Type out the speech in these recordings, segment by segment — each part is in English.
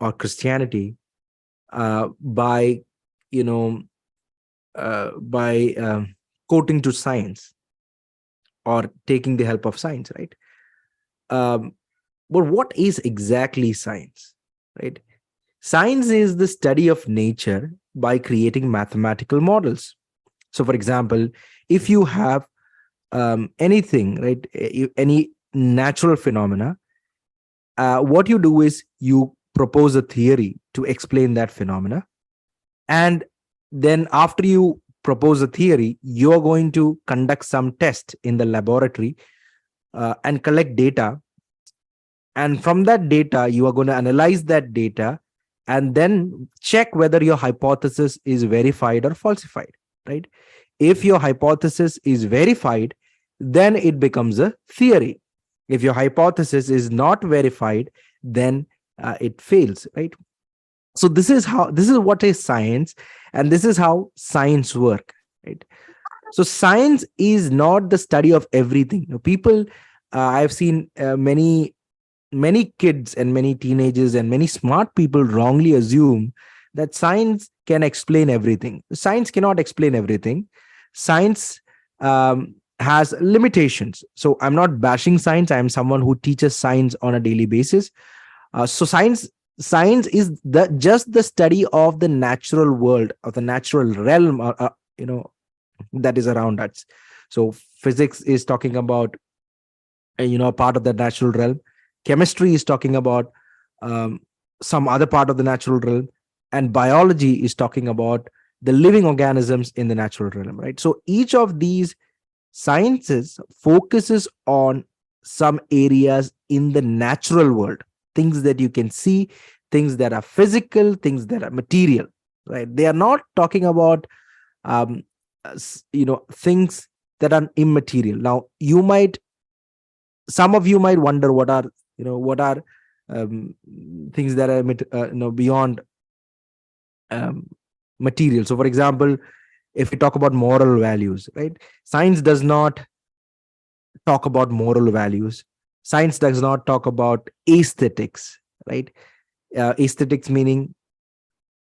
or Christianity by, you know, by quoting to science or taking the help of science, right? Um, but what is exactly science, right? Science is the study of nature by creating mathematical models. So, for example, if you have anything, right, any natural phenomena, what you do is you propose a theory to explain that phenomena, and then after you propose a theory, you're going to conduct some test in the laboratory and collect data, and from that data you are going to analyze that data and then check whether your hypothesis is verified or falsified, right? If your hypothesis is verified, then it becomes a theory. If your hypothesis is not verified, then it fails, right? So this is what is science, and this is how science work, right? So science is not the study of everything. People, I've seen many kids and many teenagers and many smart people wrongly assume that science can explain everything. Science cannot explain everything. Science has limitations. So I'm not bashing science. I'm someone who teaches science on a daily basis. So science is the just the study of the natural world, of the natural realm, that is around us. So physics is talking about a part of the natural realm. Chemistry is talking about um, some other part of the natural realm, and biology is talking about the living organisms in the natural realm, right? So each of these sciences focuses on some areas in the natural world, things that you can see, things that are physical, things that are material, right? They are not talking about um, things that are immaterial. Now some of you might wonder what are things that are beyond um, material. So for example, if we talk about moral values, right, science does not talk about moral values. Science does not talk about aesthetics, right? Aesthetics meaning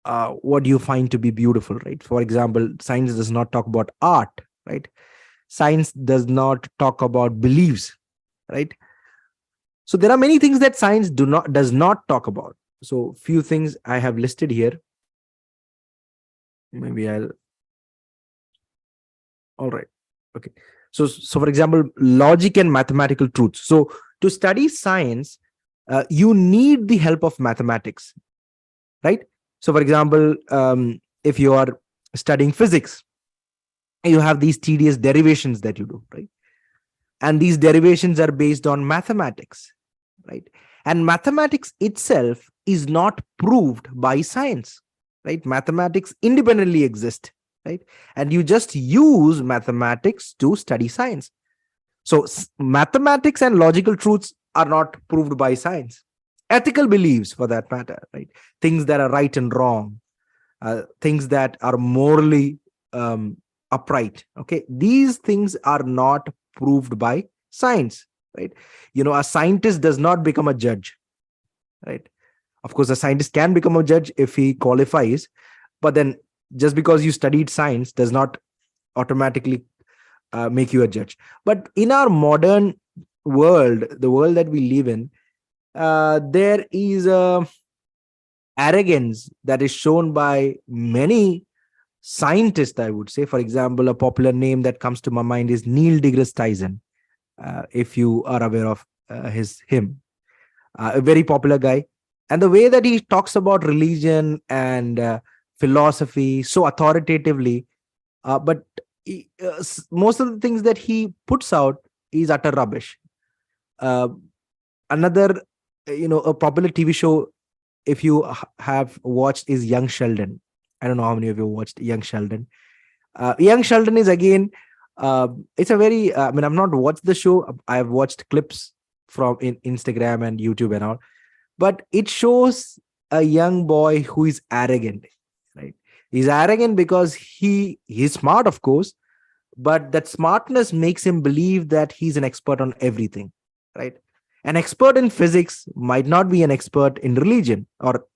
what you find to be beautiful, right? For example, science does not talk about art, right? Science does not talk about beliefs, right? So there are many things that science does not talk about. So few things I have listed here. Maybe I'll all right. Okay. So for example, logic and mathematical truths. So to study science, you need the help of mathematics, right? So for example, if you are studying physics, you have these tedious derivations that you do, right? And these derivations are based on mathematics, right? And mathematics itself is not proved by science, right? Mathematics independently exist, right? And you just use mathematics to study science. So mathematics and logical truths are not proved by science. Ethical beliefs, for that matter, right? Things that are right and wrong, things that are morally um, upright. Okay, these things are not proved by science, right? A scientist does not become a judge, right? Of course, a scientist can become a judge if he qualifies, but then just because you studied science does not automatically make you a judge. But in our modern world, the world that we live in, there is a arrogance that is shown by many scientists, I would say. For example, a popular name that comes to my mind is Neil deGrasse Tyson. If you are aware of him, a very popular guy, and the way that he talks about religion and philosophy so authoritatively, but most of the things that he puts out is utter rubbish. Uh, Another, a popular TV show, if you have watched, is Young Sheldon. I don't know how many of you watched Young Sheldon. Young Sheldon is again, it's a very, I've not watched the show. I've watched clips from in Instagram and YouTube and all, but it shows a young boy who is arrogant, right? He's arrogant because he's smart, of course, but that smartness makes him believe that he's an expert on everything, right? An expert in physics might not be an expert in religion, or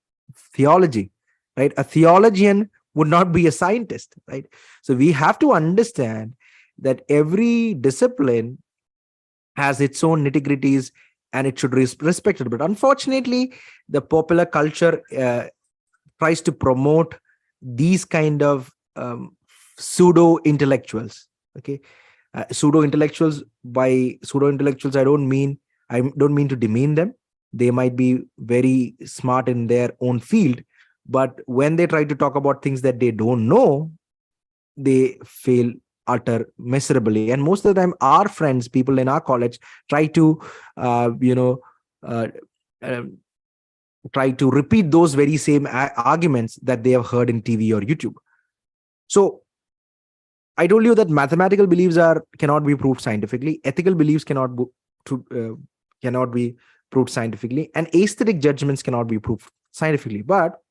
theology, right? A theologian would not be a scientist, right? So we have to understand that every discipline has its own nitty-gritties and it should be respected. But unfortunately, the popular culture tries to promote these kind of pseudo intellectuals. Okay, pseudo intellectuals. By pseudo intellectuals, I don't mean to demean them. They might be very smart in their own field, but when they try to talk about things that they don't know, they fail utter miserably. And most of the time, our friends, people in our college, try to uh, uh, try to repeat those very same arguments that they have heard in TV or YouTube. So I told you that mathematical beliefs cannot be proved scientifically, ethical beliefs cannot be proved scientifically, and aesthetic judgments cannot be proved scientifically. But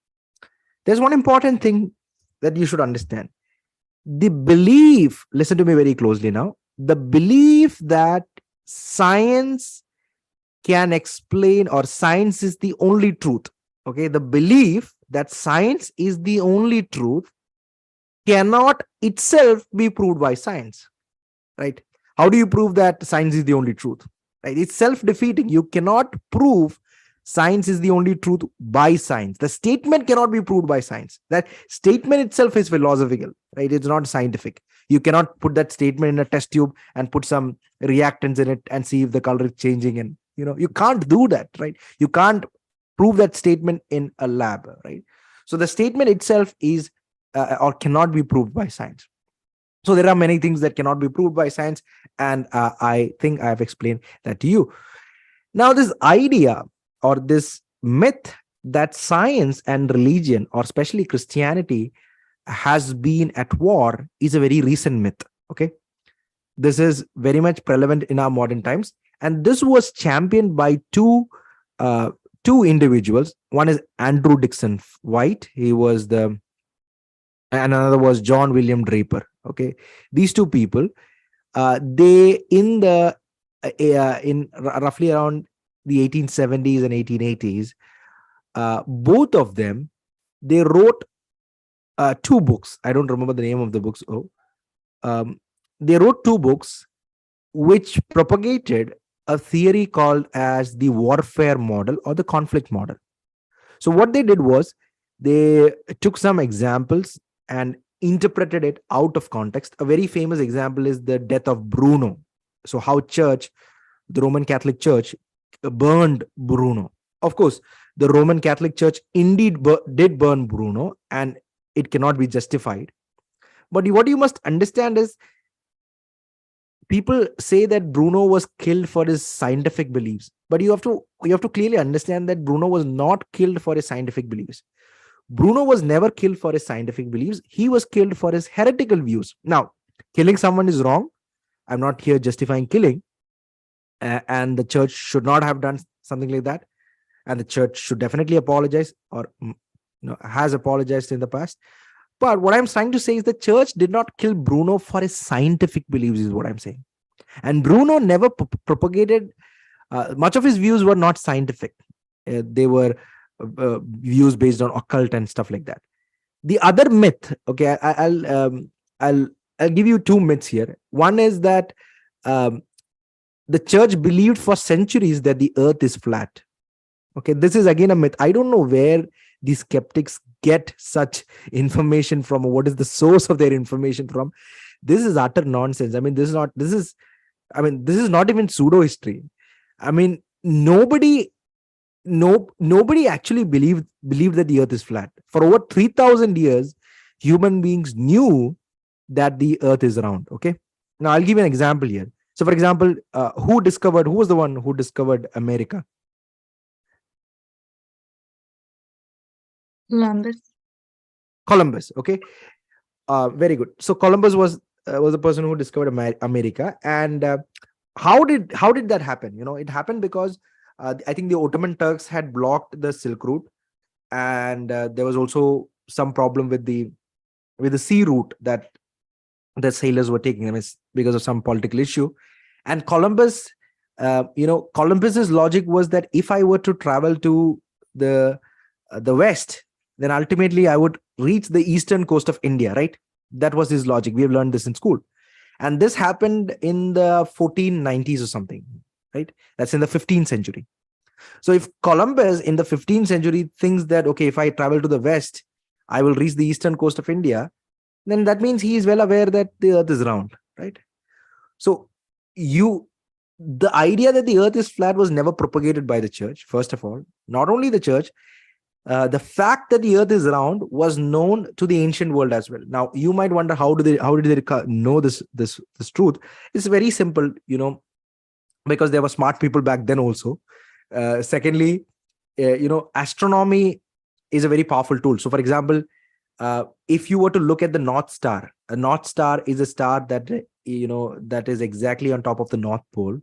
there's one important thing that you should understand. The belief, listen to me very closely now, the belief that science can explain, or science is the only truth. Okay, the belief that science is the only truth cannot itself be proved by science, right? How do you prove that science is the only truth, right? It's self-defeating. You cannot prove science is the only truth by science. The statement cannot be proved by science. That statement itself is philosophical, right? It's not scientific. You cannot put that statement in a test tube and put some reactants in it and see if the color is changing. And you can't do that, right? You can't prove that statement in a lab, right? So the statement itself is or cannot be proved by science. So there are many things that cannot be proved by science, and I think I have explained that to you. Now, this idea or this myth that science and religion, or especially Christianity, has been at war is a very recent myth. Okay, this is very much prevalent in our modern times, and this was championed by two individuals. One is Andrew Dickson White. He was and another was John William Draper. Okay, these two people, they in roughly around the 1870s and 1880s, both of them, they wrote two books. I don't remember the name of the books. They wrote two books which propagated a theory called as the warfare model or the conflict model. So what they did was they took some examples and interpreted it out of context. A very famous example is the death of Bruno. So how the Roman Catholic Church burned Bruno. Of course, the Roman Catholic Church indeed did burn Bruno, and it cannot be justified. But what you must understand is, people say that Bruno was killed for his scientific beliefs, but you have to clearly understand that Bruno was not killed for his scientific beliefs. Bruno was never killed for his scientific beliefs. He was killed for his heretical views. Now, killing someone is wrong. I'm not here justifying killing, and the church should not have done something like that. And the church should definitely apologize, or has apologized in the past. But what I'm trying to say is the church did not kill Bruno for his scientific beliefs, is what I'm saying. And Bruno never propagated, much of his views were not scientific. They were views based on occult and stuff like that. The other myth, okay, I'll give you two myths here. One is that the church believed for centuries that the earth is flat. Okay, this is again a myth. I don't know where these skeptics get such information from, or what is the source of their information from. This is utter nonsense. I mean, this is not even pseudo history. I mean, nobody actually believed that the earth is flat. For over 3,000 years, human beings knew that the earth is round. Okay, now I'll give you an example here. So for example, who was the one who discovered America? Columbus. Okay, very good. So Columbus was the person who discovered America. And how did that happen? It happened because I think the Ottoman Turks had blocked the Silk Route, and there was also some problem with the sea route that the sailors were taking. I mean, because of some political issue. And Columbus, Columbus's logic was that if I were to travel to the the west, then ultimately I would reach the eastern coast of India, right? That was his logic. We have learned this in school. And this happened in the 1490s or something, right? That's in the 15th century. So if Columbus in the 15th century thinks that, okay, if I travel to the west, I will reach the eastern coast of India, then that means he is well aware that the earth is round, right? So the idea that the earth is flat was never propagated by the church, first of all. Not only the church, the fact that the earth is round was known to the ancient world as well. Now you might wonder, how did they know this truth? It's very simple, because there were smart people back then also. Secondly, astronomy is a very powerful tool. So for example, if you were to look at the North Star, a North Star is a star that that is exactly on top of the North Pole.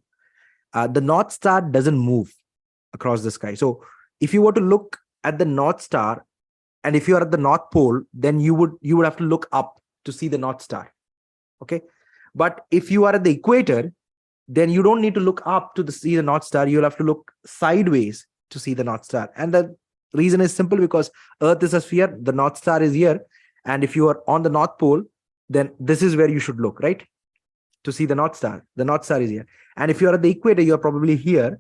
The North Star doesn't move across the sky. So if you were to look at the North Star, and if you are at the North Pole, then you would have to look up to see the North Star. Okay. But if you are at the equator, then you don't need to look up to see the North Star. You'll have to look sideways to see the North Star. And the reason is simple, because Earth is a sphere, the North Star is here. And if you are on the North Pole, then this is where you should look, right? To see the North Star. The North Star is here. And if you're at the equator, you're probably here,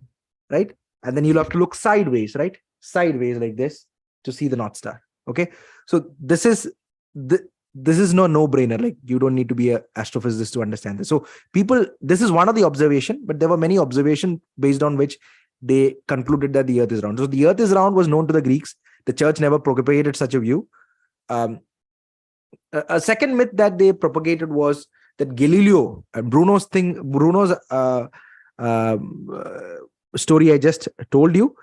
right? And then you'll have to look sideways, right? Sideways like this to see the North Star. Okay. So this is no-brainer. Like, you don't need to be an astrophysicist to understand this. So this is one of the observation, but there were many observations based on which they concluded that the earth is round. So the earth is round was known to the Greeks. The church never propagated such a view. A second myth that they propagated was that Galileo, Bruno's story I just told you.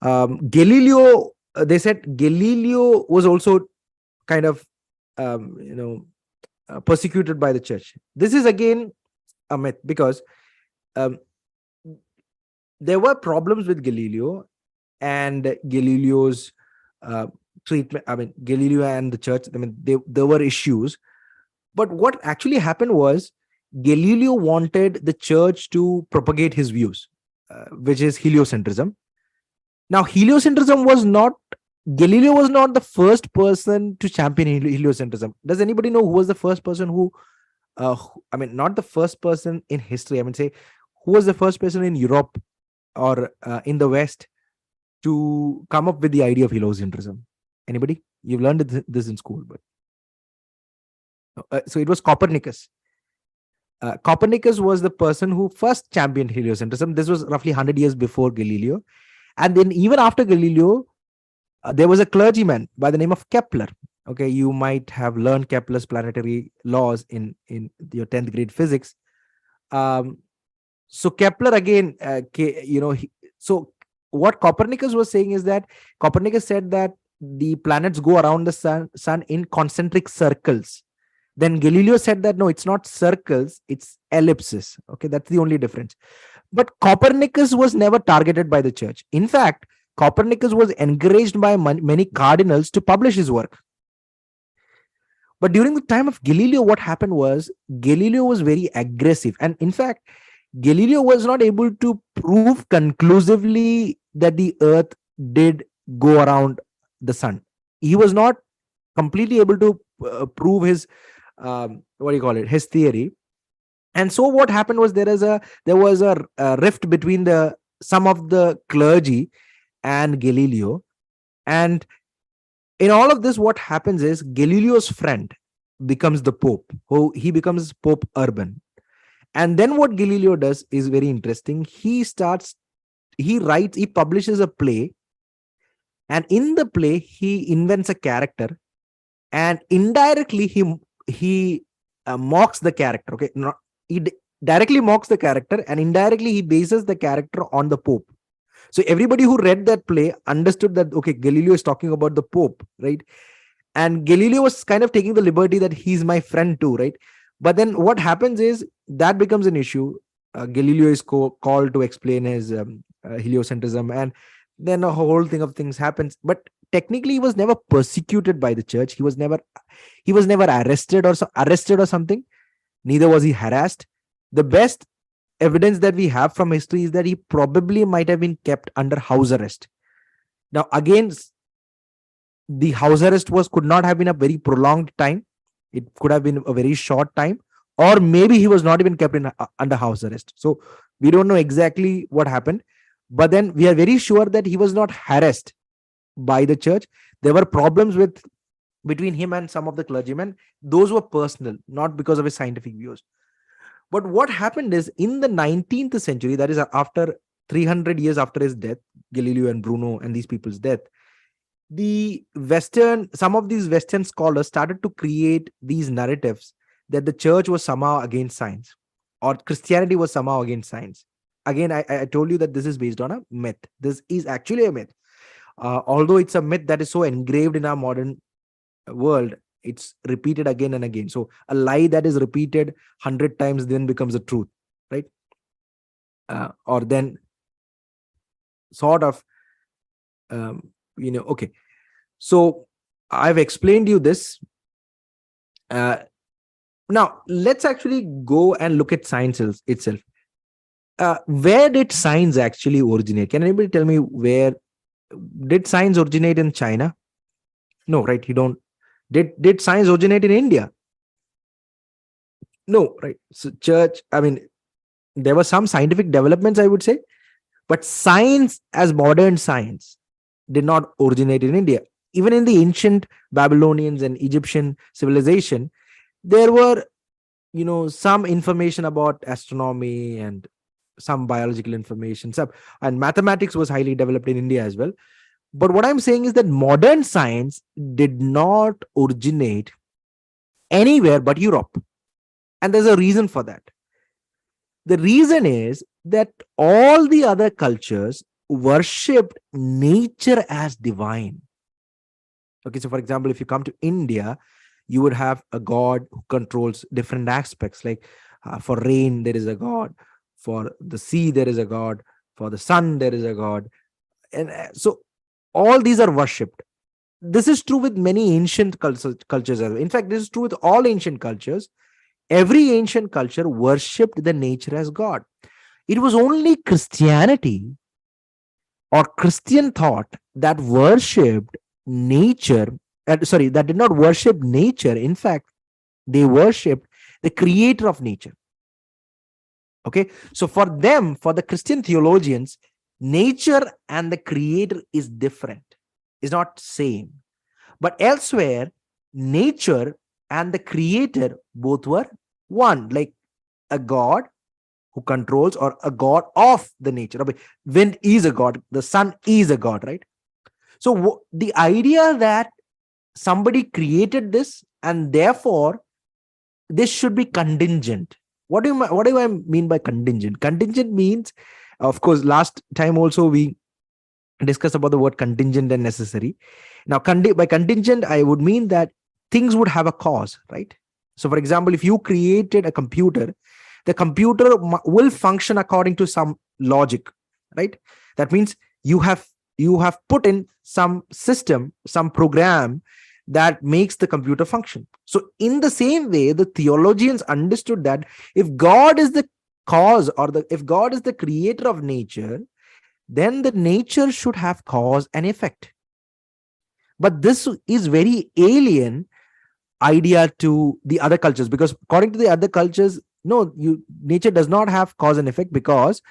Galileo, they said Galileo was also kind of persecuted by the church. This is again a myth, because there were problems with Galileo and Galileo's treatment. I mean, Galileo and the church, there were issues. But what actually happened was, Galileo wanted the church to propagate his views, which is heliocentrism. Now, Galileo was not the first person to champion heliocentrism. Does anybody know who was the first person not the first person in history, who was the first person in Europe or in the West to come up with the idea of heliocentrism? Anybody? You've learned this in school, but so it was Copernicus. Copernicus was the person who first championed heliocentrism. This was roughly 100 years before Galileo. And then even after Galileo, there was a clergyman by the name of Kepler. Okay, you might have learned Kepler's planetary laws in your 10th grade physics. So Kepler again, so what Copernicus was saying is that Copernicus said that the planets go around the sun in concentric circles. Then Galileo said that no, it's not circles, it's ellipses. Okay, that's the only difference. But Copernicus was never targeted by the church. In fact, Copernicus was encouraged by many cardinals to publish his work. But during the time of Galileo, what happened was, Galileo was very aggressive. And in fact, Galileo was not able to prove conclusively that the earth did go around the sun. He was not completely able to prove his his theory. And so what happened was, there was a rift between some of the clergy and Galileo. And in all of this, what happens is, Galileo's friend becomes the Pope. He becomes Pope Urban. And then what Galileo does is very interesting. He publishes a play. And in the play, he invents a character. And indirectly, he mocks the character. Okay, he directly mocks the character, and indirectly he bases the character on the Pope. So everybody who read that play understood that, okay, Galileo is talking about the Pope, right? And Galileo was kind of taking the liberty that he's my friend too, right? But then what happens is, that becomes an issue. Galileo is called to explain his heliocentrism, and then a whole thing of things happens. But technically, he was never persecuted by the church. He was never arrested or something. Neither was he harassed. The best evidence that we have from history is that he probably might have been kept under house arrest. Now, again, The house arrest could not have been a very prolonged time. It could have been a very short time, or maybe he was not even kept in under house arrest. So we don't know exactly what happened, but then we are very sure that he was not harassed by the church. There were problems between him and some of the clergymen. Those were personal, not because of his scientific views. But what happened is, in the 19th century, that is after 300 years after his death, Galileo and Bruno and these people's death, some of these Western scholars started to create these narratives that the church was somehow against science, or Christianity was somehow against science. Again, I told you that this is based on a myth. This is actually a myth. Although it's a myth that is so engraved in our modern world, it's repeated again and again. So a lie that is repeated 100 times then becomes a truth, right? Or then sort of, okay. So I've explained you this. Now let's actually go and look at science itself. Where did science actually originate? Can anybody tell me where did science originate? In China? No, right? You don't. Did science originate in India? No, right? So church, I mean, there were some scientific developments, I would say, but science as modern science did not originate in India. Even in the ancient Babylonians and Egyptian civilization, there were, some information about astronomy and some biological information. And mathematics was highly developed in India as well. But what I'm saying is that modern science did not originate anywhere but Europe. And there's a reason for that. The reason is that all the other cultures worshipped nature as divine. Okay, so for example, if you come to India, you would have a god who controls different aspects. Like for rain, there is a god. For the sea, there is a god. For the sun, there is a god. And so all these are worshipped. This is true with many ancient cultures. In fact, this is true with all ancient cultures. Every ancient culture worshipped the nature as God. It was only Christianity or Christian thought that worshipped nature. That did not worship nature. In fact, they worshipped the creator of nature. Okay, so for them, for the Christian theologians, nature and the creator is different, is not same. But elsewhere, nature and the creator both were one, like a god who controls, or a god of the nature. Wind is a god, the sun is a god, right? So the idea that somebody created this and therefore this should be contingent. What do I mean by contingent? Contingent means, of course, last time also we discussed about the word contingent and necessary. Now, by contingent, I would mean that things would have a cause, right? So, for example, if you created a computer, the computer will function according to some logic, right? That means you have put in some system, some program that makes the computer function. So in the same way, the theologians understood that if God is the cause, or if God is the creator of nature, then the nature should have cause and effect. But this is very alien idea to the other cultures, because according to the other cultures, nature does not have cause and effect, because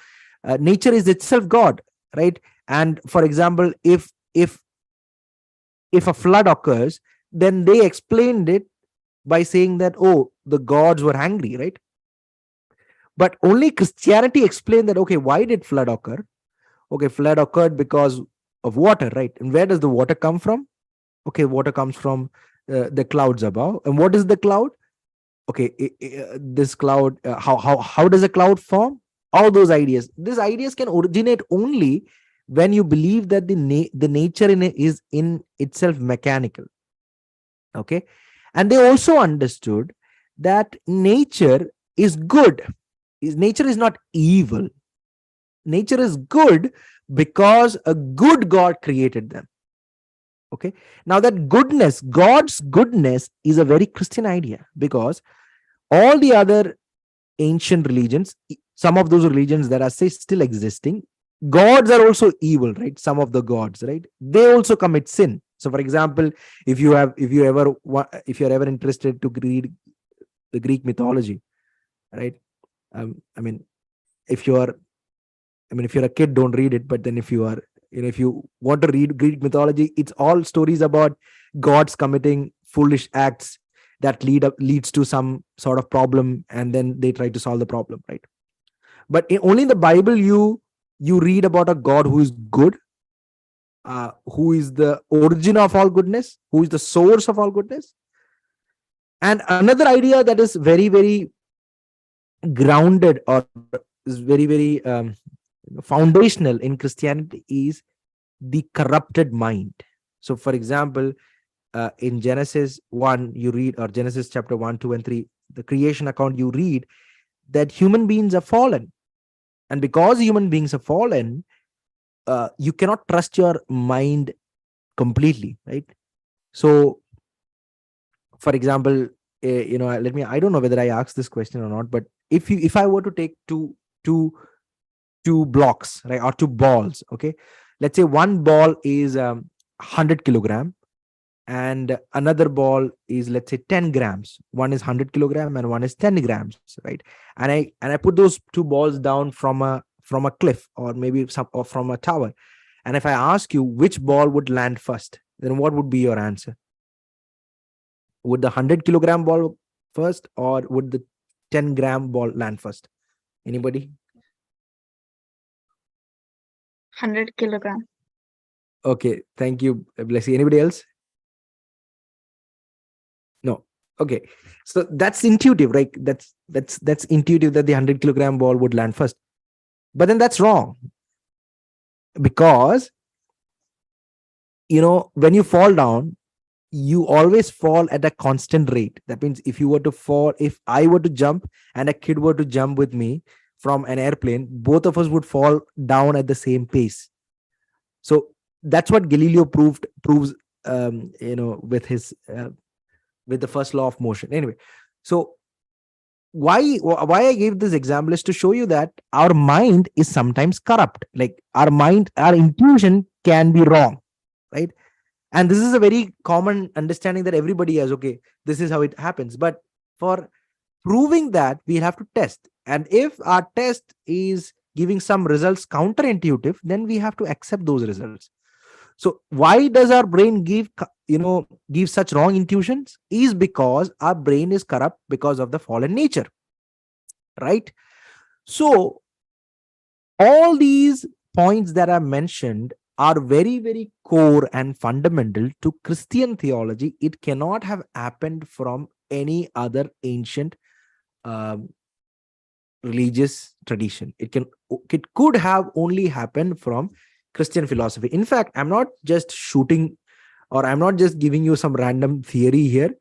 nature is itself God, right? And for example, if a flood occurs, then they explained it by saying that, oh, the gods were angry, right? But only Christianity explained that, okay, why did flood occur? Okay, flood occurred because of water, right? And where does the water come from? Okay, water comes from the clouds above. And what is the cloud? Okay, this cloud, how does a cloud form? All those ideas. These ideas can originate only when you believe that the nature in it is in itself mechanical. Okay, and they also understood that nature is good. Nature is not evil. Nature is good because a good God created them. Okay, now that goodness, God's goodness, is a very Christian idea, because all the other ancient religions, some of those religions that are still existing, gods are also evil, right? Some of the gods, right? They also commit sin. So for example, if you're ever interested to read the Greek mythology, right? I mean, if you're if you're a kid, don't read it. But then if you are, if you want to read Greek mythology, it's all stories about gods committing foolish acts that leads to some sort of problem, and then they try to solve the problem, right? But only in the Bible you read about a God who is good, who is the origin of all goodness, who is the source of all goodness. And another idea that is very, very grounded, or is very, very foundational in Christianity, is the corrupted mind. So for example, in Genesis 1 you read, or Genesis chapter 1, 2 and 3, the creation account, you read that human beings are fallen. And because human beings are fallen, you cannot trust your mind completely, right? So for example, I don't know whether I asked this question or not, but if I were to take two blocks, right, or two balls, okay, let's say one ball is 100 kilogram, and another ball is, let's say, 10 grams. One is 100 kilogram and one is 10 grams, right? And I put those two balls down from a cliff, or maybe or from a tower, and if I ask you which ball would land first, then what would be your answer? Would the 100 kilogram ball first, or would the 10-gram ball land first? Anybody? 100 kilogram. Okay, thank you, Blessy. Anybody else? No. Okay, so that's intuitive, right? That's intuitive that the 100 kilogram ball would land first. But then that's wrong, because when you fall down, you always fall at a constant rate. That means if I were to jump and a kid were to jump with me from an airplane, both of us would fall down at the same pace. So that's what Galileo proves with his with the first law of motion. Anyway, so why I gave this example is to show you that our mind is sometimes corrupt. Like our intuition can be wrong, right? And this is a very common understanding that everybody has. Okay, this is how it happens. But for proving that, we have to test. And if our test is giving some results counterintuitive, then we have to accept those results. So why does our brain give such wrong intuitions? Is because our brain is corrupt because of the fallen nature, right? So all these points that I mentioned are very, very core and fundamental to Christian theology. It cannot have happened from any other ancient religious tradition. It could have only happened from Christian philosophy. In fact, I'm not just shooting, or I'm not just giving you some random theory here.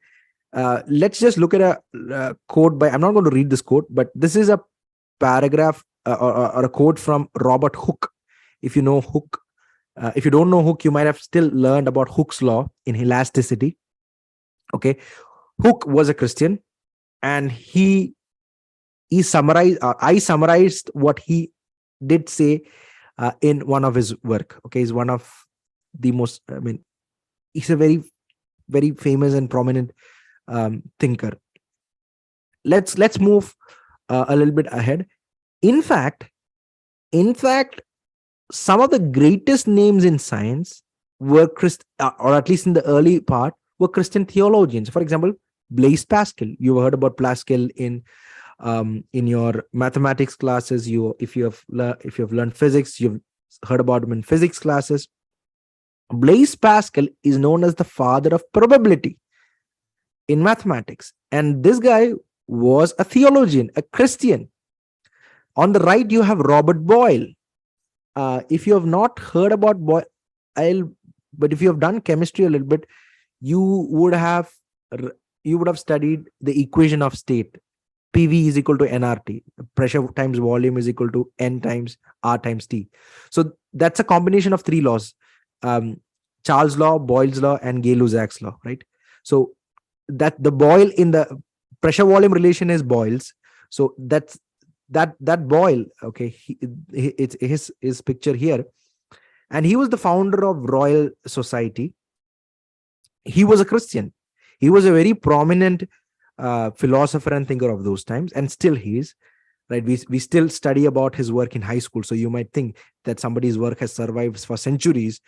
Let's just look at a quote by, I'm not going to read this quote, but this is a paragraph or a quote from Robert Hooke. If you know Hooke, if you don't know Hooke, you might have still learned about Hooke's law in elasticity. Okay, Hooke was a Christian, and I summarized what he did say in one of his work. Okay, he's one of the most, he's a very, very famous and prominent thinker. Let's move a little bit ahead. In fact, some of the greatest names in science were or at least in the early part, were Christian theologians. For example, Blaise Pascal. You've heard about Pascal in your mathematics classes. If you have learned physics, you've heard about him in physics classes. Blaise Pascal is known as the father of probability in mathematics, and this guy was a theologian, a Christian. On the right, you have Robert Boyle. If you have not heard about Boyle, but if you have done chemistry a little bit, you would have studied the equation of state. PV is equal to nRT. Pressure times volume is equal to N times R times T. So that's a combination of three laws: Charles' law, Boyle's law, and Gay-Lussac's law, right? So that the Boyle in the pressure volume relation is Boyle's. So that Boyle, okay, it's his picture here, and he was the founder of Royal Society. He was a Christian. He was a very prominent philosopher and thinker of those times, and still he is. Right? We still study about his work in high school. So you might think that somebody's work has survived for centuries.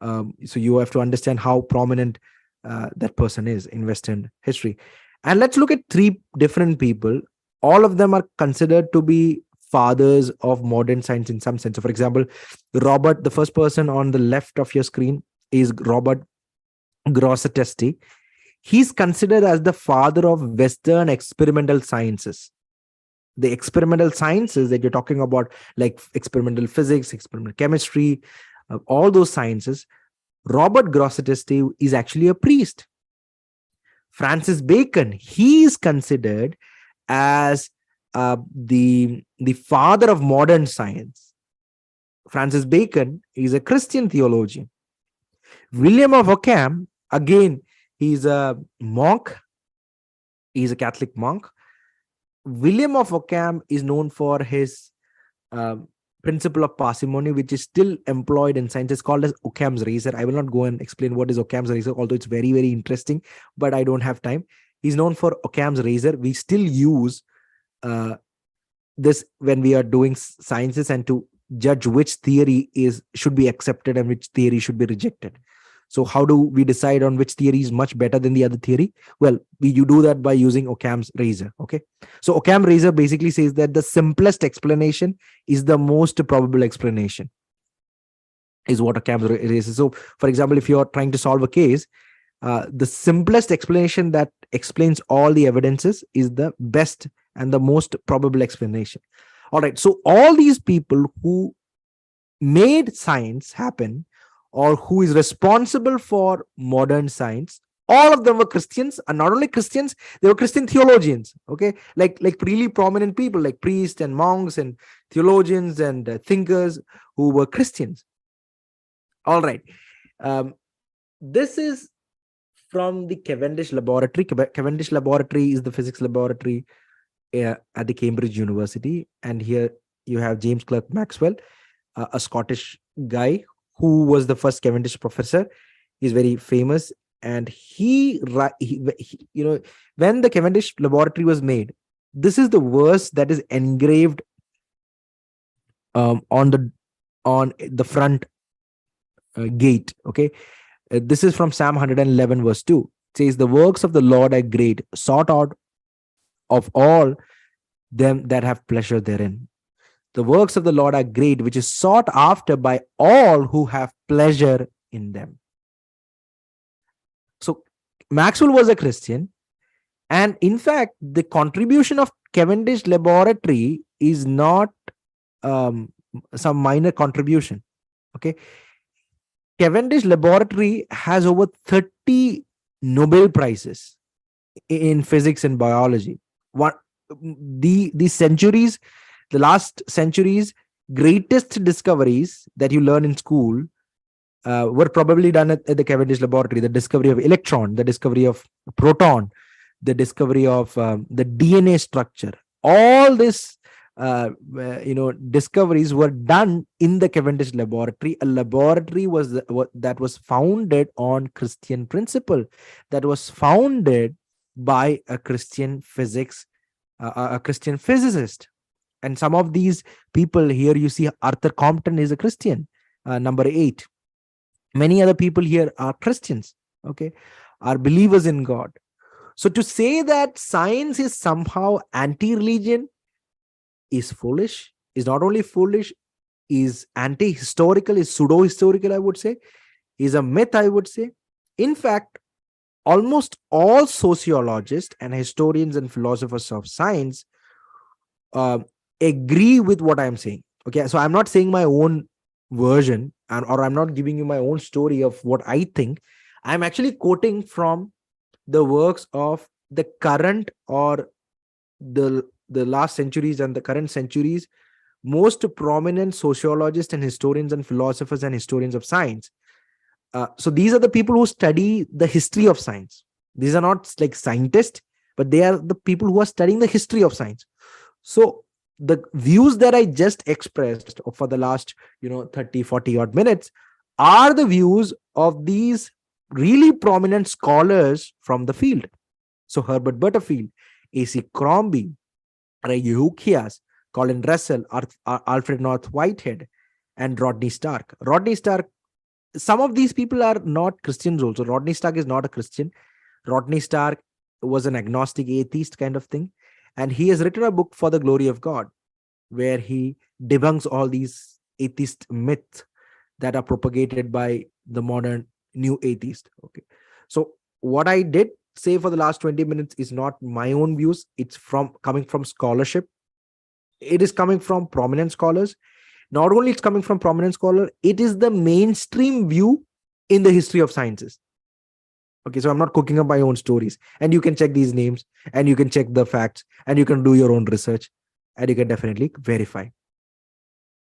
So you have to understand how prominent that person is in Western history. And let's look at three different people. All of them are considered to be fathers of modern science in some sense. So for example, Robert, the first person on the left of your screen, is Robert Grosseteste. He's considered as the father of Western experimental sciences. The experimental sciences that you're talking about, like experimental physics, experimental chemistry, all those sciences, Robert Grosseteste is actually a priest. Francis Bacon, he is considered as the father of modern science. Francis Bacon is a Christian theologian. William of Ockham, again, he's a monk. He's a Catholic monk. William of Ockham is known for his principle of parsimony, which is still employed in science. It's called as Occam's razor. I will not go and explain what is Occam's razor, although it's very, very interesting, but I don't have time. He's known for Occam's razor. We still use this when we are doing sciences and to judge which theory should be accepted and which theory should be rejected. So how do we decide on which theory is much better than the other theory? Well, you do that by using Occam's razor. Okay. So Occam's razor basically says that the simplest explanation is the most probable explanation, is what Occam's razor. So for example, if you're trying to solve a case, the simplest explanation that explains all the evidences is the best and the most probable explanation. All right. So all these people who made science happen, or who is responsible for modern science, all of them were Christians, and not only Christians, they were Christian theologians. Okay, like really prominent people like priests and monks and theologians and thinkers who were Christians. All right, this is from the Cavendish Laboratory. Cavendish Laboratory is the physics laboratory at the Cambridge University, and here you have James Clerk Maxwell, a Scottish guy who was the first Cavendish professor. He's very famous, and he you know, when the Cavendish Laboratory was made, this is the verse that is engraved on the front gate. Okay, this is from Psalm 111 verse 2. It says, "The works of the Lord are great, sought out of all them that have pleasure therein." The works of the Lord are great, which is sought after by all who have pleasure in them. So Maxwell was a Christian, and in fact, the contribution of Cavendish Laboratory is not some minor contribution. Okay, Cavendish Laboratory has over 30 Nobel Prizes in physics and biology. The last centuries, greatest discoveries that you learn in school were probably done at the Cavendish Laboratory. The discovery of electron, the discovery of proton, the discovery of the DNA structure. All this, discoveries were done in the Cavendish Laboratory. A laboratory that was founded on Christian principle, that was founded by a Christian a Christian physicist. And some of these people here, you see Arthur Compton is a Christian, number 8. Many other people here are Christians, okay, are believers in God. So to say that science is somehow anti-religion is foolish, is not only foolish, is anti-historical, is pseudo-historical, I would say, is a myth, I would say. In fact, almost all sociologists and historians and philosophers of science agree with what I'm saying. Okay, so I'm not saying my own version, or I'm not giving you my own story of what I think. I'm actually quoting from the works of the current, or the last centuries and the current centuries, most prominent sociologists and historians and philosophers and historians of science. So these are the people who study the history of science. These are not like scientists, but they are the people who are studying the history of science. So the views that I just expressed for the last 30-40 odd minutes are the views of these really prominent scholars from the field. So Herbert Butterfield, A.C. Crombie, Ray Ukias, Colin Russell, Alfred North Whitehead, and Rodney Stark. Rodney Stark, some of these people are not Christians also. Rodney Stark is not a Christian. Rodney Stark was an agnostic atheist kind of thing. And he has written a book, For the Glory of God, where he debunks all these atheist myths that are propagated by the modern new atheist. Okay. So what I did say for the last 20 minutes is not my own views. It's coming from scholarship. It is coming from prominent scholars. Not only it's coming from prominent scholar, it is the mainstream view in the history of sciences. Okay, so I'm not cooking up my own stories. And you can check these names, and you can check the facts, and you can do your own research, and you can definitely verify.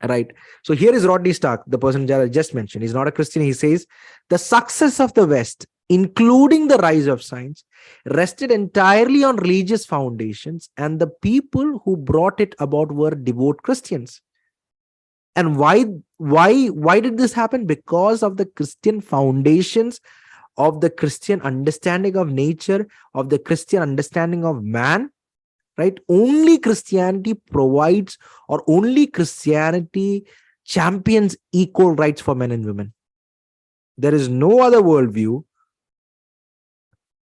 Right. So here is Rodney Stark, the person that I just mentioned. He's not a Christian. He says the success of the West, including the rise of science, rested entirely on religious foundations, and the people who brought it about were devout Christians. And why did this happen? Because of the Christian foundations, of the Christian understanding of nature, of the Christian understanding of man. Right? Only Christianity provides, or only Christianity champions equal rights for men and women. There is no other worldview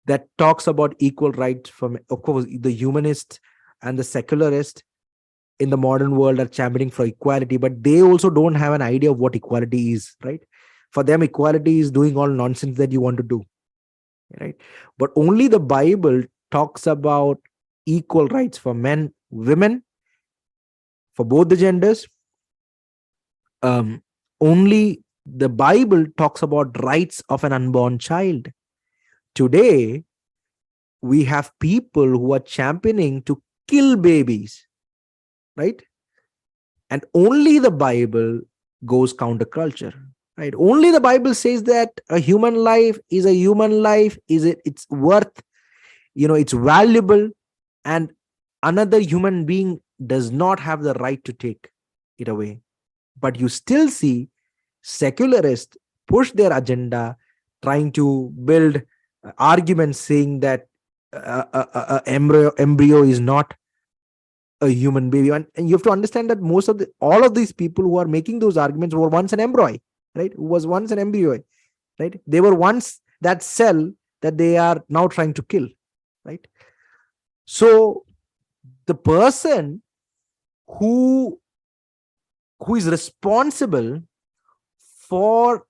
that talks about equal rights for men. Of course, the humanist and the secularist in the modern world are championing for equality, but they also don't have an idea of what equality is, right? For them, equality is doing all nonsense that you want to do, right? But only the Bible talks about equal rights for men, women, for both the genders. Only the Bible talks about rights of an unborn child. Today, we have people who are championing to kill babies, right? And only the Bible goes counterculture, right? Only the Bible says that a human life is a human life, it's worth, it's valuable, and another human being does not have the right to take it away. But you still see secularists push their agenda, trying to build arguments saying that embryo is not a human baby. And you have to understand that all of these people who are making those arguments were once an embryo, right? Who was once an embryo, right? They were once that cell that they are now trying to kill, right? So the person who is responsible for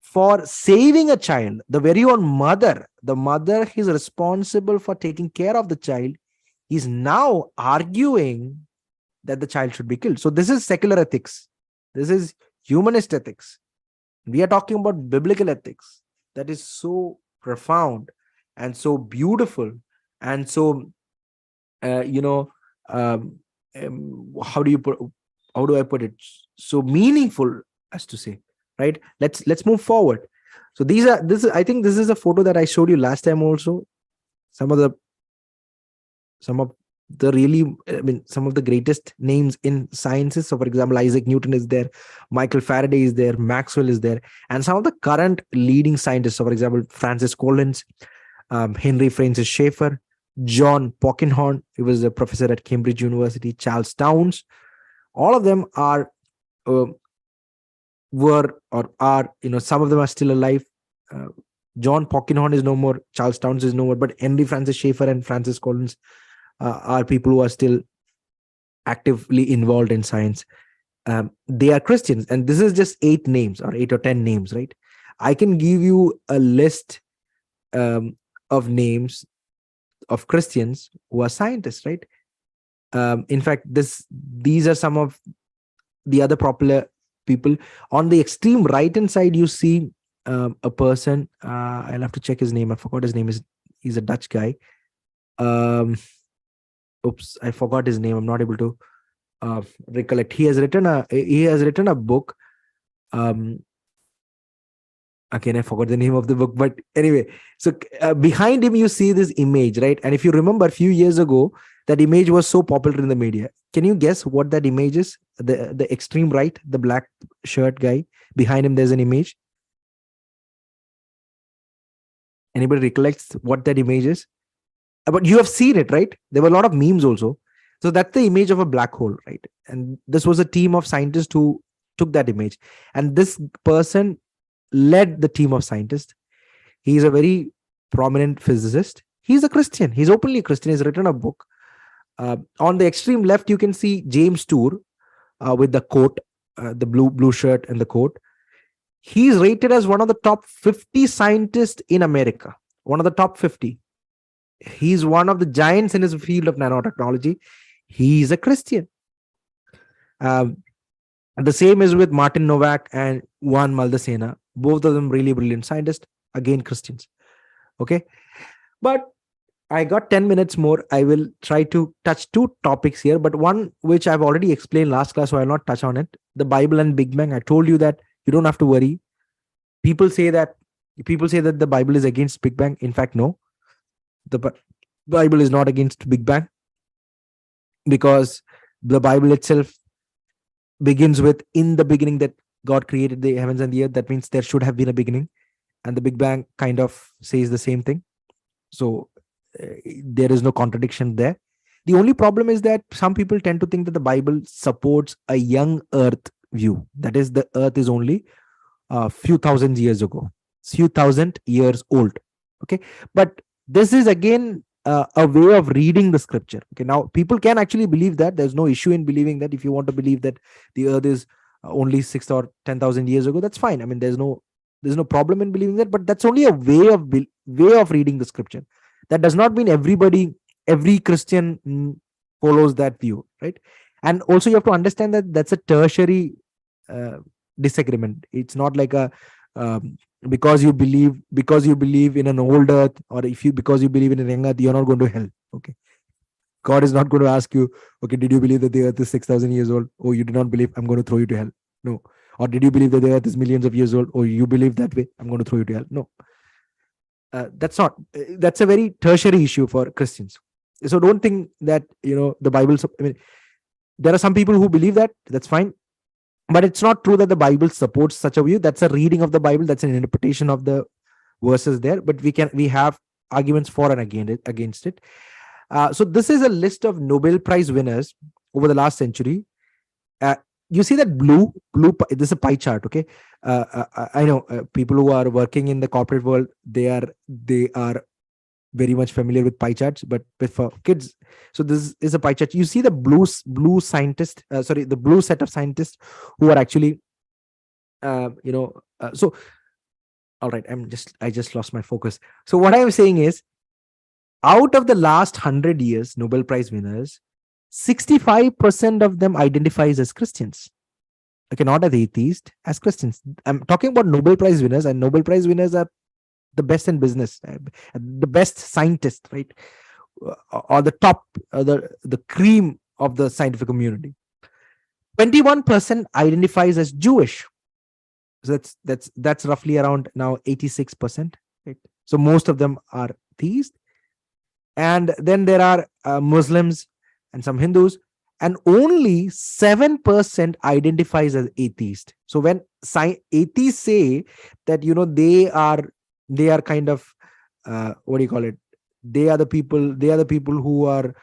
for saving a child, the very own mother, the mother is responsible for taking care of the child, is now arguing that the child should be killed. So this is secular ethics. This is humanist ethics. We are talking about biblical ethics that is so profound and so beautiful and so how do I put it, so meaningful, as to say, right? Let's move forward. So I think this is a photo that I showed you last time also. Some of the greatest names in sciences. So for example, Isaac Newton is there, Michael Faraday is there, Maxwell is there, and some of the current leading scientists. So for example, Francis Collins, Henry Francis Schaeffer, John Polkinghorne, he was a professor at Cambridge University, Charles Townes. All of them are some of them are still alive. John Polkinghorne is no more, Charles Townes is no more, but Henry Francis Schaeffer and Francis Collins are people who are still actively involved in science. They are Christians, and this is just 8 names or 8 or 10 names, right? I can give you a list of names of Christians who are scientists, right? In fact, these are some of the other popular people. On the extreme right hand side, you see a person. I'll have to check his name. I forgot his name. He's a Dutch guy. Oops, I forgot his name. I'm not able to recollect. He has written a book. Again, I forgot the name of the book, but anyway, so behind him you see this image, right? And if you remember, a few years ago, that image was so popular in the media. Can you guess what that image is? The extreme right, the black shirt guy, behind him there's an image. Anybody recollects what that image is? But you have seen it, right? There were a lot of memes also. So that's the image of a black hole, right? And this was a team of scientists who took that image. And this person led the team of scientists. He's a very prominent physicist. He's a Christian. He's openly a Christian. He's written a book. On the extreme left, you can see James Tour with the coat, the blue shirt and the coat. He's rated as one of the top 50 scientists in America. One of the top 50. He's one of the giants in his field of nanotechnology. He's a Christian. The same is with Martin Novak and Juan Maldacena. Both of them really brilliant scientists. Again, Christians. Okay. But I got 10 minutes more. I will try to touch two topics here, but one which I've already explained last class, so I'll not touch on it. The Bible and Big Bang. I told you that you don't have to worry. People say that the Bible is against Big Bang. In fact, no. The Bible is not against Big Bang, because the Bible itself begins with, in the beginning that God created the heavens and the earth. That means there should have been a beginning, and the Big Bang kind of says the same thing. So there is no contradiction there. The only problem is that some people tend to think that the Bible supports a young earth view. That is, the earth is only a few thousand years ago, few thousand years old. Okay. But this is again a way of reading the scripture. Okay. Now people can actually believe that. There's no issue in believing that. If you want to believe that the earth is only 6 or 10,000 years ago, that's fine. I mean, there's no problem in believing that, but that's only a way of reading the scripture. That does not mean every Christian follows that view, right? And also you have to understand that that's a tertiary disagreement. It's not like a because you believe in an old earth, or because you believe in a young earth, you're not going to hell. Okay, God is not going to ask you, okay, did you believe that the earth is 6,000 years old? Oh, you do not believe, I'm going to throw you to hell. No. Or did you believe that the earth is millions of years old? Oh, you believe that way, I'm going to throw you to hell. No. That's a very tertiary issue for Christians. So don't think that, the Bible, I mean, there are some people who believe that, that's fine, but it's not true that the Bible supports such a view. That's a reading of the Bible. That's an interpretation of the verses there, but we have arguments for and against it. So this is a list of Nobel Prize winners over the last century. You see that blue, this is a pie chart. Okay. I know people who are working in the corporate world, they are very much familiar with pie charts, but for kids, so this is a pie chart. You see the blue scientist, the blue set of scientists who are actually, so, all right, I just lost my focus. So what I'm saying is, out of the last 100 years, Nobel Prize winners, 65% of them identifies as Christians. Okay, not as atheists, as Christians. I'm talking about Nobel Prize winners, and Nobel Prize winners are the best in business, the best scientists, right? Or the top, the cream of the scientific community. 21% identifies as Jewish. So that's roughly around now 86%. Right? So most of them are theists. And then there are Muslims and some Hindus, and only 7% identifies as atheist. So when atheists say that, they are kind of, what do you call it? They are the people who are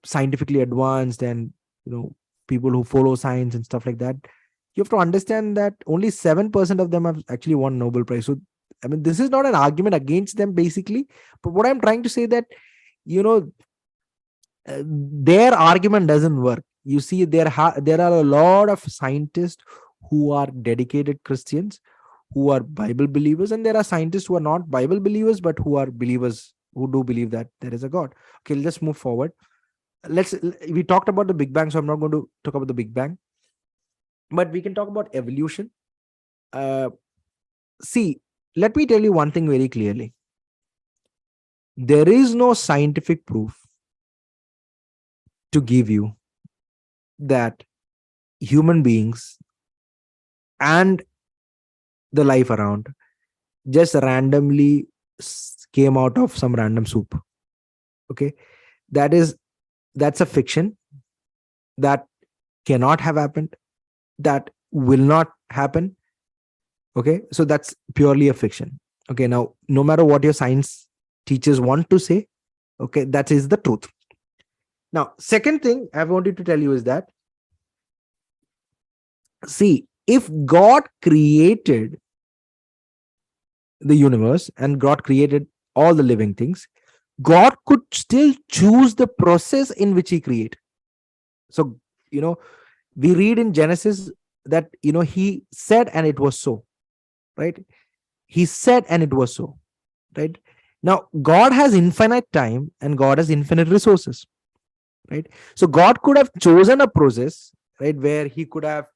scientifically advanced, and, people who follow science and stuff like that. You have to understand that only 7% of them have actually won Nobel Prize. So, I mean, this is not an argument against them basically, but what I'm trying to say that, their argument doesn't work. You see, there are a lot of scientists who are dedicated Christians, who are Bible believers, and there are scientists who are not Bible believers, but who are believers, who do believe that there is a God. Okay, let's move forward. We talked about the Big Bang, so I'm not going to talk about the Big Bang, but we can talk about evolution. See, let me tell you one thing very clearly. There is no scientific proof to give you that human beings and the life around just randomly came out of some random soup. Okay, that's a fiction. That cannot have happened. That will not happen. Okay, so that's purely a fiction. Okay, now no matter what your science teachers want to say, okay, that is the truth. Now, second thing I wanted to tell you is that, see, if God created the universe and God created all the living things, God could still choose the process in which He created. So, we read in Genesis that, He said and it was so, right? He said and it was so, right? Now, God has infinite time and God has infinite resources, right? So, God could have chosen a process, right, where He could have,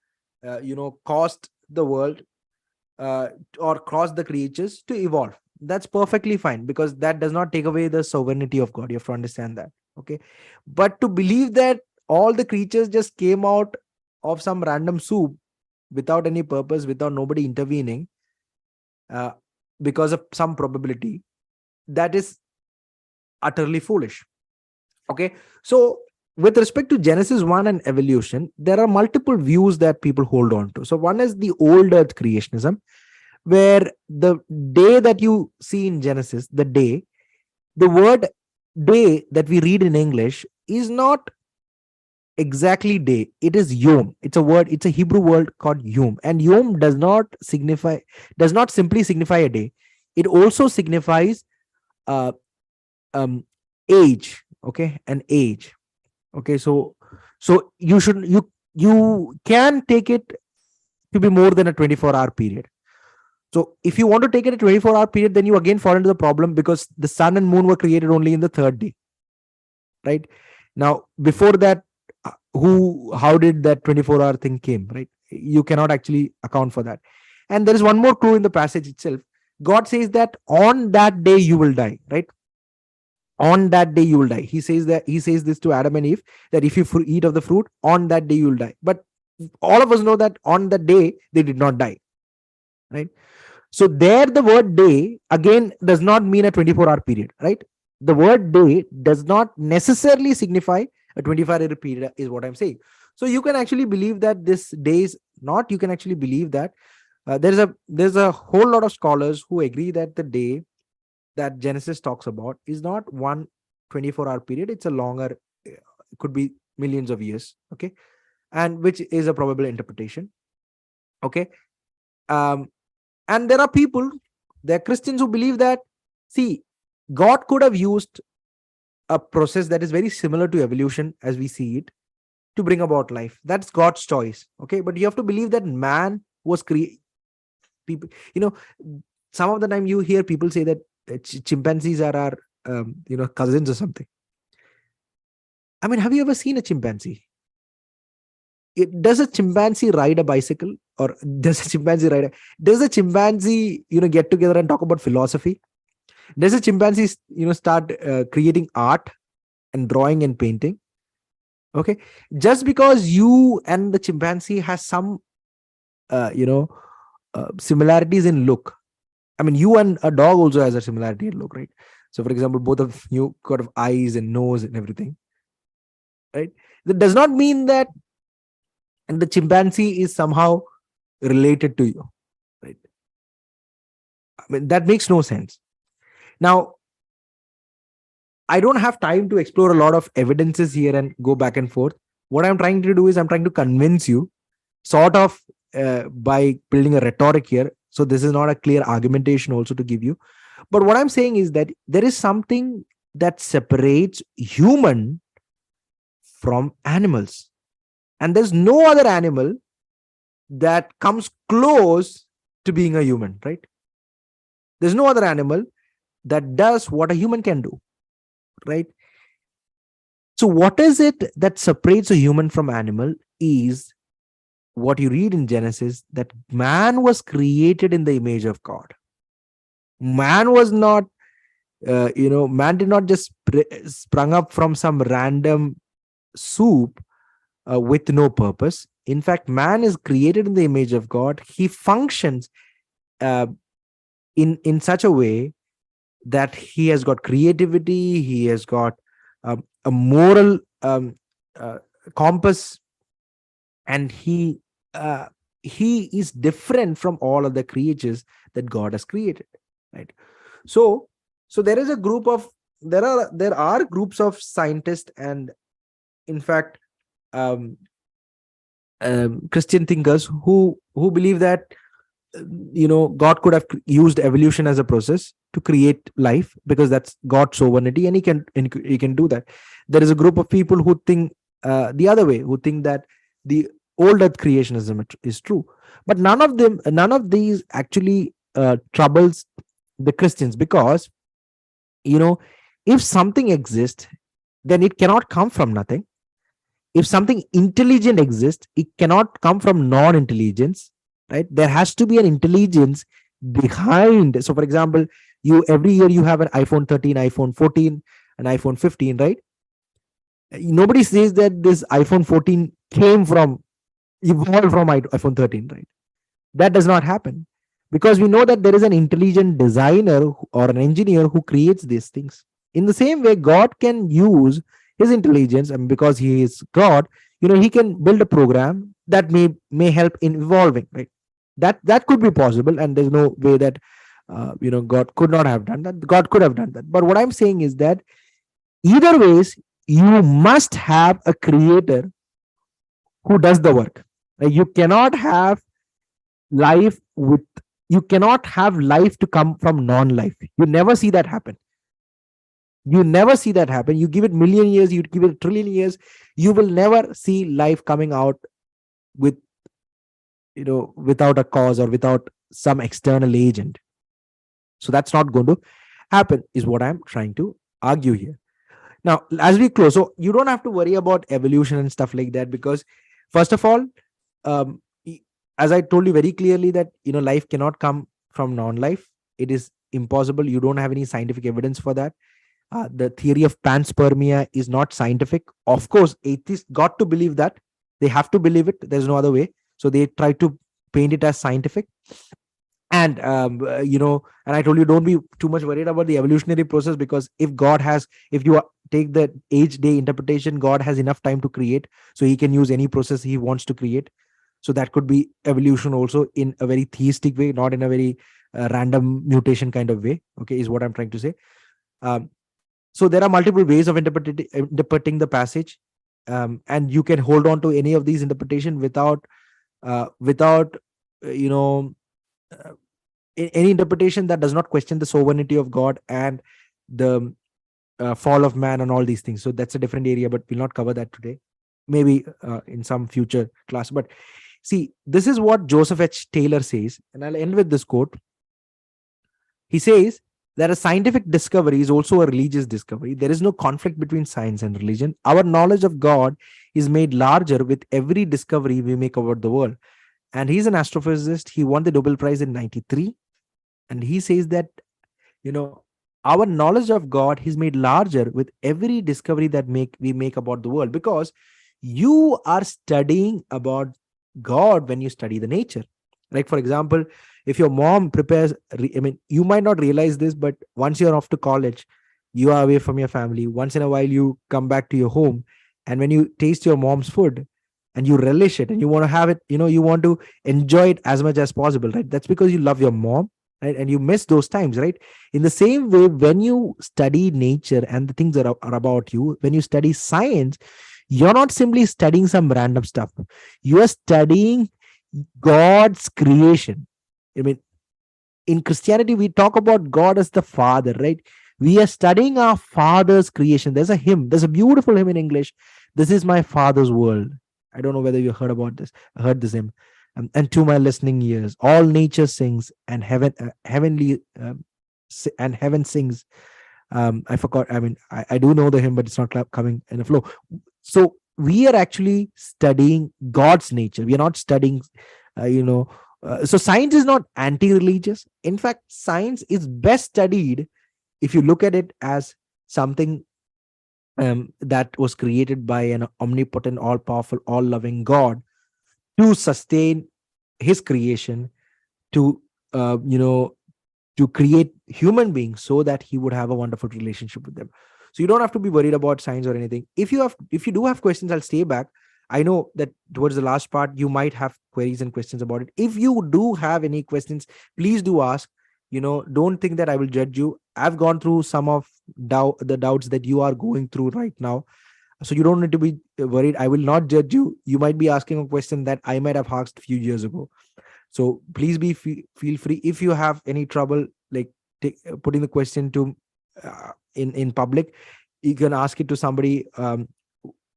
caused the world uh, or caused the creatures to evolve. That's perfectly fine, because that does not take away the sovereignty of God. You have to understand that. Okay. But to believe that all the creatures just came out of some random soup without any purpose, without nobody intervening, uh, because of some probability, that is utterly foolish. Okay. So, with respect to Genesis 1 and evolution, there are multiple views that people hold on to. So, one is the old earth creationism, where the day that you see in Genesis, the word day that we read in English is not exactly day. It is yom. It's a word, it's a Hebrew word called yom. And yom does not simply signify a day. It also signifies uh, um, age. Okay, an age. Okay, so you can take it to be more than a 24-hour period. So if you want to take it a 24-hour period, then you again fall into the problem, because the sun and moon were created only in the third day, right? Now, before that, how did that 24-hour thing came, right? You cannot actually account for that. And there is one more clue in the passage itself. God says that on that day you will die, right? On that day you will die. He says this to Adam and Eve, that if you eat of the fruit, on that day you will die. But all of us know that on that day they did not die, right? So there, the word day again does not mean a 24-hour period, right? The word day does not necessarily signify a 24-hour period, is what I'm saying. So you can actually believe that this day is not. You can actually believe that there's a whole lot of scholars who agree that the day that Genesis talks about is not one 24-hour period. It's a longer, it could be millions of years. Okay, and which is a probable interpretation. Okay, um, and there are people, there are Christians who believe that, see, God could have used a process that is very similar to evolution as we see it to bring about life. That's God's choice. Okay, but you have to believe that man was created. People, some of the time you hear people say that chimpanzees are our cousins or something. I mean, have you ever seen a chimpanzee? Does a chimpanzee ride a bicycle, or does a chimpanzee get together and talk about philosophy? Does a chimpanzee start creating art and drawing and painting? Okay, just because you and the chimpanzee has some similarities in look. I mean, you and a dog also has a similarity in look, right? So for example, both of you got of eyes and nose and everything, right? That does not mean that and the chimpanzee is somehow related to you, right? I mean, that makes no sense. Now, I don't have time to explore a lot of evidences here and go back and forth. What I'm trying to do is I'm trying to convince you, sort of, by building a rhetoric here. So this is not a clear argumentation also to give you. But what I'm saying is that there is something that separates human from animals. And there's no other animal that comes close to being a human, right? There's no other animal that does what a human can do, right? So what is it that separates a human from animal is what you read in Genesis, that man was created in the image of God. Man was not, man did not just sprung up from some random soup with no purpose. In fact, man is created in the image of God. He functions uh, in such a way that he has got creativity, he has got a moral uh, compass, and he is different from all other creatures that God has created. right? So there is a group of there are groups of scientists, and in fact, um, Christian thinkers who believe that God could have used evolution as a process to create life, because that's God's sovereignty, and he can do that. There is a group of people who think the other way, who think that the old earth creationism is true. But none of these actually troubles the Christians, because you know if something exists, then it cannot come from nothing. If something intelligent exists, it cannot come from non-intelligence, right? There has to be an intelligence behind. So for example, you every year you have an iPhone 13, iPhone 14, and iPhone 15, right? Nobody says that this iPhone 14 evolved from iPhone 13, right? That does not happen, because we know that there is an intelligent designer or an engineer who creates these things. In the same way, God can use his intelligence, and because he is God, he can build a program that may help in evolving, right? That could be possible, and there's no way that God could not have done that. God could have done that. But what I'm saying is that either ways, you must have a creator who does the work. Like, life with you cannot have life to come from non-life. You never see that happen. You give it million years, you give it a trillion years, you will never see life coming out with without a cause or without some external agent. So that's not going to happen, is what I'm trying to argue here. Now, as we close, so you don't have to worry about evolution and stuff like that, because first of all, um, as I told you very clearly, that life cannot come from non-life. It is impossible. You don't have any scientific evidence for that. The theory of panspermia is not scientific. Of course, atheists got to believe that. They have to believe it. There's no other way. So they try to paint it as scientific. And and I told you, don't be too much worried about the evolutionary process, because if you take the age day interpretation, God has enough time to create, so he can use any process he wants to create. So that could be evolution also, in a very theistic way, not in a very random mutation kind of way. Okay, is what I'm trying to say. So there are multiple ways of interpreting the passage, and you can hold on to any of these interpretation without you know any interpretation that does not question the sovereignty of God and the fall of man and all these things. So that's a different area, but we'll not cover that today. Maybe in some future class. But see, this is what Joseph H. Taylor says, and I'll end with this quote. He says that a scientific discovery is also a religious discovery. There is no conflict between science and religion. Our knowledge of God is made larger with every discovery we make about the world. And he's an astrophysicist. He won the Nobel Prize in 93. And he says that, our knowledge of God is made larger with every discovery that we make about the world, because you are studying about God when you study the nature. Like, for example, if your mom prepares, you might not realize this, but once you're off to college, you are away from your family. Once in a while, you come back to your home. And when you taste your mom's food and you relish it and you want to have it, you want to enjoy it as much as possible, right? That's because you love your mom, right? And you miss those times, right? In the same way, when you study nature and the things that are about you, when you study science, you're not simply studying some random stuff. You are studying God's creation. In Christianity, we talk about God as the Father, right? We are studying our Father's creation. There's a beautiful hymn in English. This is my Father's world. I don't know whether you heard about this. I heard this hymn. And to my listening ears, all nature sings, and heaven sings. I forgot. I do know the hymn, but it's not coming in a flow. So we are actually studying God's nature. We are not studying, so science is not anti-religious. In fact, science is best studied if you look at it as something that was created by an omnipotent, all-powerful, all-loving God to sustain his creation, to to create human beings so that he would have a wonderful relationship with them. So you don't have to be worried about science or anything. If you do have questions, I'll stay back. I know that towards the last part, you might have queries and questions about it. If you do have any questions, please do ask. don't think that I will judge you. I've gone through some of the doubts that you are going through right now. So you don't need to be worried. I will not judge you. You might be asking a question that I might have asked a few years ago. So please feel free. If you have any trouble, like putting the question to in public, you can ask it to somebody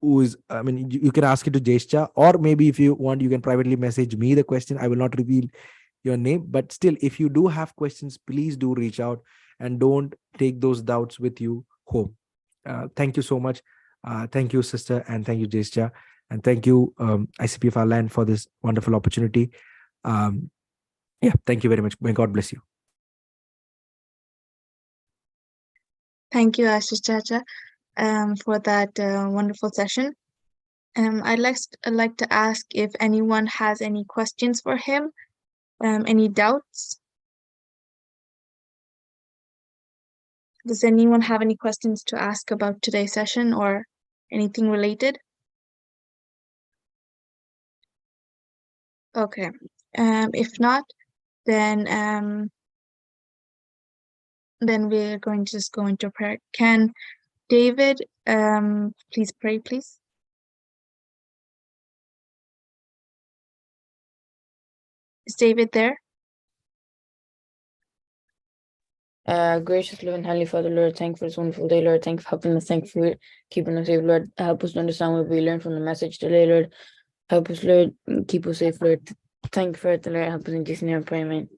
who is, I mean, you can ask it to Jescha, or maybe if you want, you can privately message me the question. I will not reveal your name, but still, if you do have questions, please do reach out and don't take those doubts with you home. Thank you so much. Thank you, sister, and thank you, Jescha, and thank you, ICPF Ireland, for this wonderful opportunity. Yeah, thank you very much. May God bless you. Thank you, Ashish Chacha, for that wonderful session. I'd like to ask if anyone has any questions for him, any doubts. Does anyone have any questions to ask about today's session or anything related? Okay. If not, then we're going to just go into prayer. Can David please pray, please? Is David there? Gracious, living, Heavenly Father, Lord, thank you for this wonderful day, Lord. Thank you for helping us. Thank you for keeping us safe, Lord. Help us to understand what we learned from the message today, Lord. Help us, Lord. Keep us safe, Lord. Thank you for it, Lord. Help us in Jesus' name, I pray, amen.